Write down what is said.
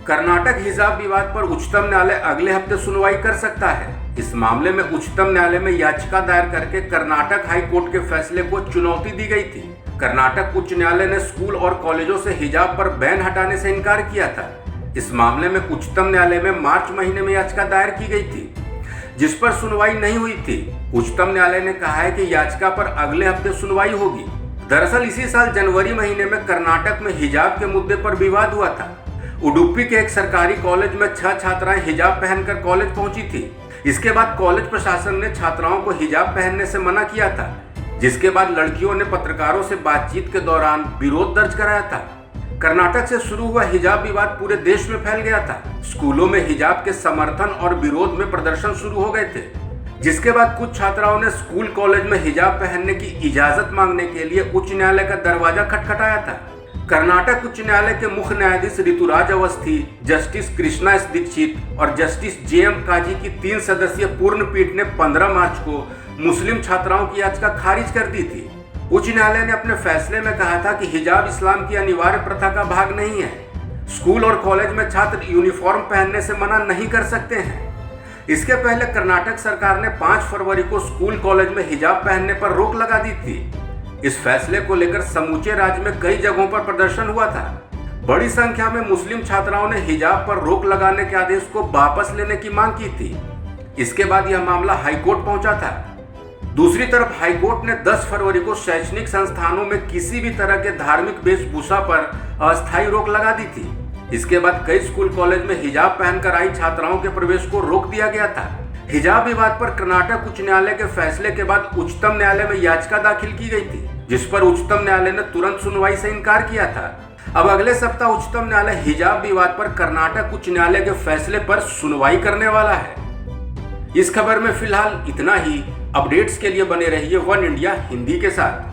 कर्नाटक हिजाब विवाद पर उच्चतम न्यायालय अगले हफ्ते सुनवाई कर सकता है। इस मामले में उच्चतम न्यायालय में याचिका दायर करके कर्नाटक हाई कोर्ट के फैसले को चुनौती दी गई थी। कर्नाटक उच्च न्यायालय ने स्कूल और कॉलेजों से हिजाब पर बैन हटाने से इनकार किया था। इस मामले में उच्चतम न्यायालय में मार्च महीने में याचिका दायर की गई थी, जिस पर सुनवाई नहीं हुई थी। उच्चतम न्यायालय ने कहा है कि याचिका पर अगले हफ्ते सुनवाई होगी। दरअसल इसी साल जनवरी महीने में कर्नाटक में हिजाब के मुद्दे पर विवाद हुआ था। उडुपी के एक सरकारी कॉलेज में 6 छात्राएं हिजाब पहनकर कॉलेज पहुंची थी। इसके बाद कॉलेज प्रशासन ने छात्राओं को हिजाब पहनने से मना किया था, जिसके बाद लड़कियों ने पत्रकारों से बातचीत के दौरान विरोध दर्ज कराया था। कर्नाटक से शुरू हुआ हिजाब विवाद पूरे देश में फैल गया था। स्कूलों में हिजाब के समर्थन और विरोध में प्रदर्शन शुरू हो गए थे, जिसके बाद कुछ छात्राओं ने स्कूल कॉलेज में हिजाब पहनने की इजाजत मांगने के लिए उच्च न्यायालय का दरवाजा खटखटाया था। कर्नाटक उच्च न्यायालय के मुख्य न्यायाधीश ऋतुराज अवस्थी, जस्टिस कृष्णा एस दीक्षित और जस्टिस JM काजी की 3 सदस्यीय पूर्ण पीठ ने 15 मार्च को मुस्लिम छात्राओं की याचिका खारिज कर दी थी। उच्च न्यायालय ने अपने फैसले में कहा था कि हिजाब इस्लाम की अनिवार्य प्रथा का भाग नहीं है। स्कूल और कॉलेज में छात्र यूनिफॉर्म पहनने से मना नहीं कर सकते हैं। इसके पहले कर्नाटक सरकार ने 5 फरवरी को स्कूल कॉलेज में हिजाब पहनने पर रोक लगा दी थी। इस फैसले को लेकर समूचे राज्य में कई जगहों पर प्रदर्शन हुआ था। बड़ी संख्या में मुस्लिम छात्राओं ने हिजाब पर रोक लगाने के आदेश को वापस लेने की मांग की थी। इसके बाद यह मामला हाईकोर्ट पहुंचा था। दूसरी तरफ हाईकोर्ट ने 10 फरवरी को शैक्षणिक संस्थानों में किसी भी तरह के धार्मिक वेशभूषा पर अस्थायी रोक लगा दी थी। इसके बाद कई स्कूल कॉलेज में हिजाब पहनकर आई छात्राओं के प्रवेश को रोक दिया गया था। हिजाब विवाद पर कर्नाटक उच्च न्यायालय के फैसले के बाद उच्चतम न्यायालय में याचिका दाखिल की गई थी, जिस पर उच्चतम न्यायालय ने तुरंत सुनवाई से इनकार किया था। अब अगले सप्ताह उच्चतम न्यायालय हिजाब विवाद पर कर्नाटक उच्च न्यायालय के फैसले पर सुनवाई करने वाला है। इस खबर में फिलहाल इतना ही। अपडेट्स के लिए बने रहिए वन इंडिया हिंदी के साथ।